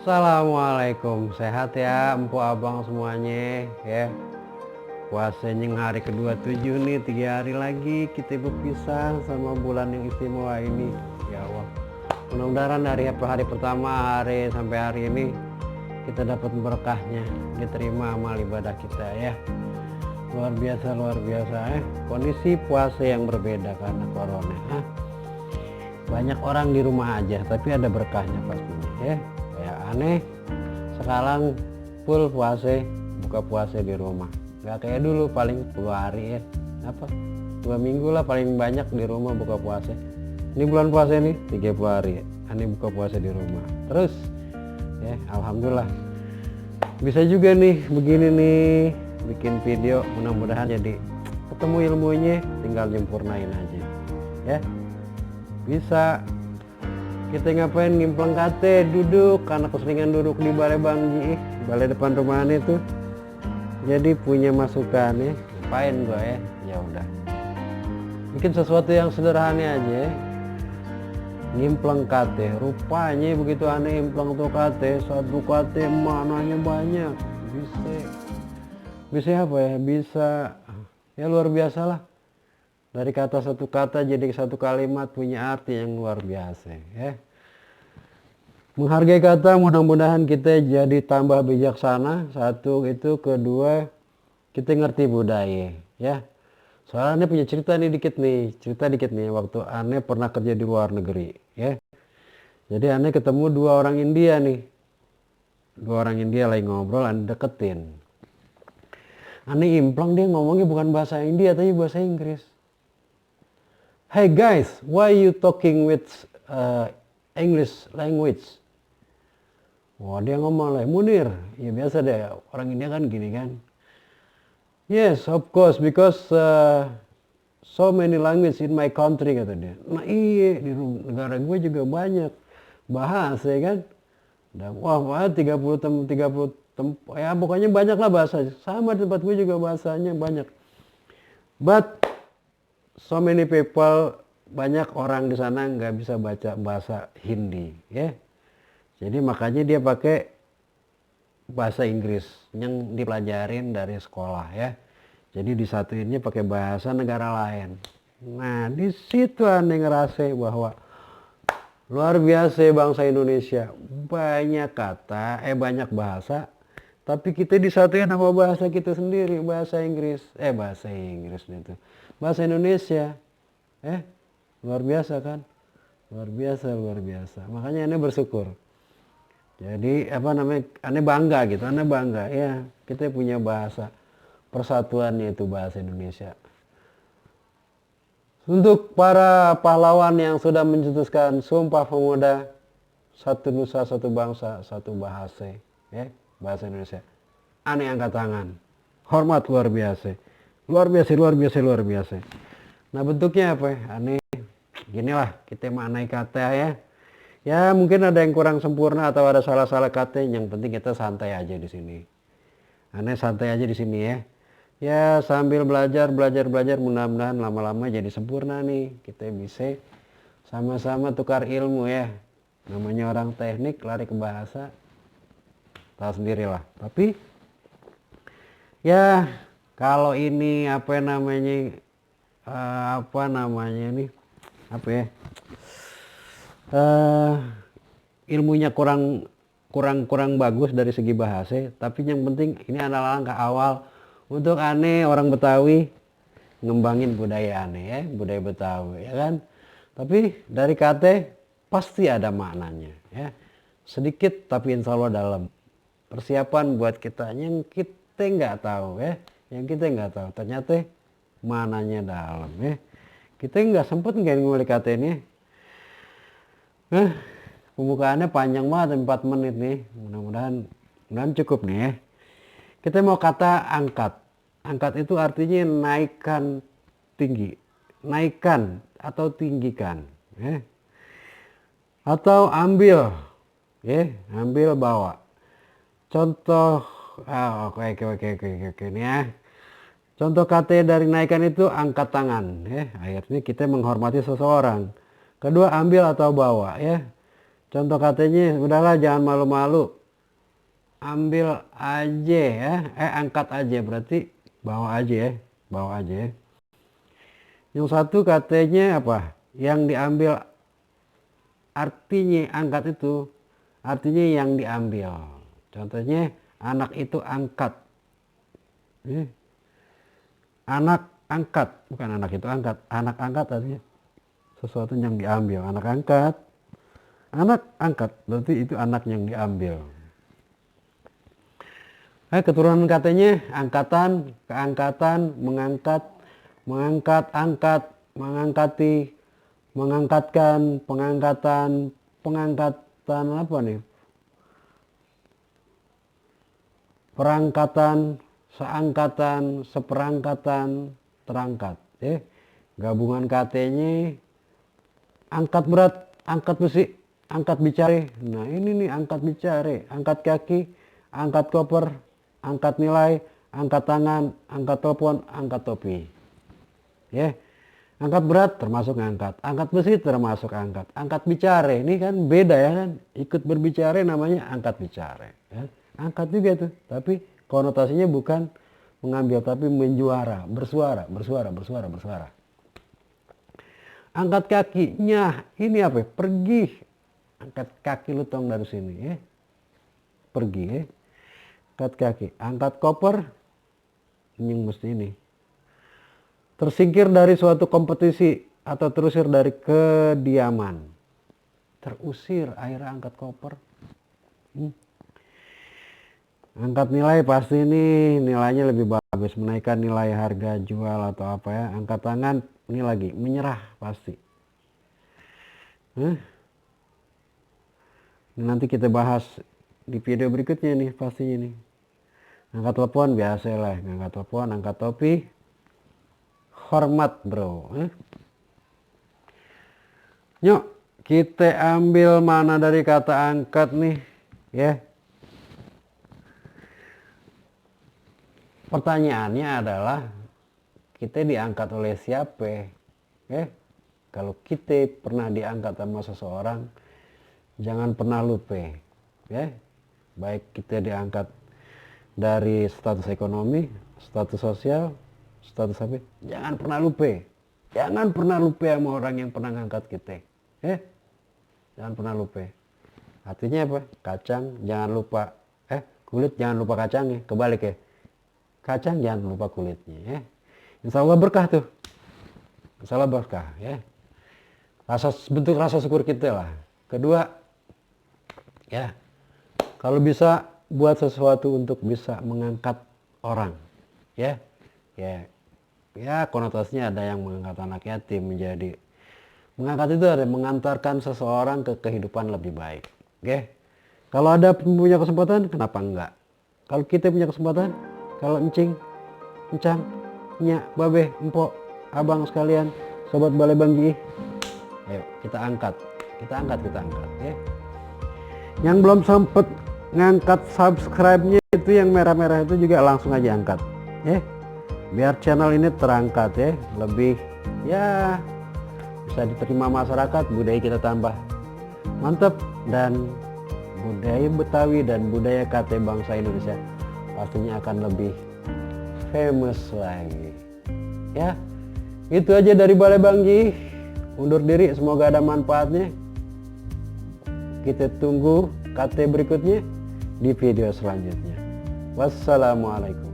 Assalamualaikum, sehat ya empu abang semuanya ya. Puasanya hari ke-27 nih, 3 hari lagi kita berpisah sama bulan yang istimewa ini. Ya Allah, mudah-mudahan dari hari pertama hari sampai hari ini kita dapat berkahnya, diterima amal ibadah kita ya. Luar biasa kondisi puasa yang berbeda karena corona. Banyak orang di rumah aja tapi ada berkahnya pastinya ya. Kayak aneh sekarang full puasa, buka puasa di rumah, nggak kayak dulu paling 2 hari ya, 2 minggu lah paling banyak di rumah buka puasa. Ini bulan puasa nih 30 hari ya, aneh buka puasa di rumah terus ya. Alhamdulillah bisa juga nih begini nih bikin video, mudah-mudahan jadi ketemu ilmunya, tinggal nyempurnain aja ya. Bisa kita ngapain, ngimpleng kate, duduk karena keseringan duduk di balai banggi, balai depan rumahan itu, jadi punya masukan ya. Ngapain gua ya udah bikin sesuatu yang sederhana aja ya. Ngimpleng kate, rupanya begitu aneh impleng tuh kate, satu kate maknanya banyak. Bisa apa ya, bisa ya luar biasa lah. Dari kata satu kata jadi satu kalimat punya arti yang luar biasa ya. Menghargai kata, mudah-mudahan kita jadi tambah bijaksana. Satu itu, kedua kita ngerti budaya ya. Soalnya punya cerita dikit nih waktu aneh pernah kerja di luar negeri ya. Jadi aneh ketemu dua orang India lagi ngobrol, aneh deketin. Aneh impleng, dia ngomongnya bukan bahasa India tapi bahasa Inggris. Hey guys, why you talking with English language? Wah, dia ngomong lah, Munir, ya biasa deh orang India kan gini kan. Yes, of course, because so many language in my country, kata dia. Nah iya, di negara gue juga banyak bahasa ya kan. Dan wah 30 ya pokoknya banyak lah bahasa. Sama di tempat gue juga bahasanya banyak. But so many people, banyak orang di sana nggak bisa baca bahasa Hindi ya. Jadi makanya dia pakai bahasa Inggris yang dipelajarin dari sekolah ya. Jadi disatuinnya pakai bahasa negara lain. Nah di situ aneh ngerasa bahwa luar biasa bangsa Indonesia, banyak kata, banyak bahasa, tapi kita disatuin sama bahasa kita sendiri, bahasa Inggris itu, bahasa Indonesia. Luar biasa kan? Luar biasa. Makanya aneh bersyukur. Jadi aneh bangga gitu, ya kita punya bahasa persatuannya itu bahasa Indonesia. Untuk para pahlawan yang sudah mencetuskan Sumpah Pemuda, satu nusa, satu bangsa, satu bahasa, ya, bahasa Indonesia. Aneh angkat tangan. Hormat luar biasa. Luar biasa. Nah bentuknya apa? Aneh ginilah kita maknai kata ya. Ya mungkin ada yang kurang sempurna atau ada salah-salah kata, yang penting kita santai aja di sini. Aneh santai aja di sini ya. Ya sambil belajar, mudah-mudahan lama-lama jadi sempurna nih. Kita bisa sama-sama tukar ilmu ya. Namanya orang teknik lari ke bahasa, tahu sendirilah. Tapi ya kalau ini ilmunya kurang bagus dari segi bahasa, tapi yang penting ini adalah langkah awal untuk aneh orang Betawi ngembangin budaya aneh ya, budaya Betawi ya kan. Tapi dari kata pasti ada maknanya ya, sedikit tapi insya Allah dalam. Persiapan buat kita yang kita nggak tahu ya, ternyata mananya dalam ya. Kita nggak sempet nggak ngulik kata ini. Pembukaannya panjang banget, 4 menit nih. Mudah-mudahan cukup nih ya. Kita mau kata angkat. Angkat itu artinya naikkan tinggi. Naikkan atau tinggikan. Ya. Atau ambil. Ya, ambil bawa. Contoh, oke nih ya. Contoh kata dari naikkan itu angkat tangan. Ya. Akhirnya kita menghormati seseorang. Kedua, ambil atau bawa. Ya. Contoh katanya, udahlah jangan malu-malu, ambil aja ya, angkat aja, berarti bawa aja ya, bawa aja ya. Yang satu katanya apa? Yang diambil, artinya angkat itu artinya yang diambil. Contohnya anak itu angkat. Anak angkat, bukan anak itu angkat. Anak angkat artinya sesuatu yang diambil. Anak angkat. Anak angkat berarti itu anak yang diambil. Keturunan katanya angkatan, keangkatan, mengangkat, mengangkat, angkat, mengangkati, mengangkatkan, pengangkatan, pengangkatan apa nih? Perangkatan, seangkatan, seperangkatan, terangkat. Gabungan katanya angkat berat, angkat besi, angkat bicara. Nah ini nih angkat bicara, angkat kaki, angkat koper, angkat nilai, angkat tangan, angkat telepon, angkat topi. Angkat berat termasuk angkat, angkat besi termasuk angkat, angkat bicara ini kan beda ya kan, ikut berbicara namanya angkat bicara. Angkat juga tuh, tapi konotasinya bukan mengambil tapi menjuara, bersuara, bersuara, bersuara, bersuara. Angkat kakinya ini apa? Pergi. Angkat kaki lu tong dari sini ya. Pergi ya. Angkat kaki, angkat koper. Ini mesti ini. Tersingkir dari suatu kompetisi atau terusir dari kediaman. Terusir, akhirnya angkat koper. Angkat nilai pasti ini nilainya lebih bagus, menaikkan nilai harga jual atau apa ya. Angkat tangan ini lagi menyerah pasti. Ini nanti kita bahas di video berikutnya nih pastinya nih. Angkat telepon biasa lah, angkat telepon, angkat topi, hormat bro. Yuk kita ambil mana dari kata angkat nih ya. Pertanyaannya adalah kita diangkat oleh siapa? Kalau kita pernah diangkat sama seseorang, jangan pernah lupa. Baik kita diangkat dari status ekonomi, status sosial, status apa? Jangan pernah lupa. Jangan pernah lupa sama orang yang pernah ngangkat kita. Jangan pernah lupa. Artinya apa? Kacang jangan lupa. Kulit jangan lupa kacangnya. Kebalik ya. Kacang jangan lupa kulitnya ya. Insya Allah berkah tuh. Insya Allah berkah ya. Bentuk rasa syukur kita lah. Kedua ya, kalau bisa buat sesuatu untuk bisa mengangkat orang ya. Ya konotasinya ada yang mengangkat anak yatim menjadi, mengangkat itu ada mengantarkan seseorang ke kehidupan lebih baik. Kalau ada punya kesempatan kenapa enggak? Kalau kita punya kesempatan, kalau encing, encang, nyak, babe, empok, abang sekalian, sobat balai banggi, ayo kita angkat ya. Yang belum sempet ngangkat subscribe-nya itu yang merah-merah itu juga langsung aja angkat ya. Biar channel ini terangkat ya, lebih ya bisa diterima masyarakat, budaya kita tambah mantap, dan budaya Betawi dan budaya KT bangsa Indonesia pastinya akan lebih famous lagi ya. Itu aja dari Balai Banggi, undur diri, semoga ada manfaatnya. Kita tunggu KT berikutnya di video selanjutnya. Wassalamualaikum.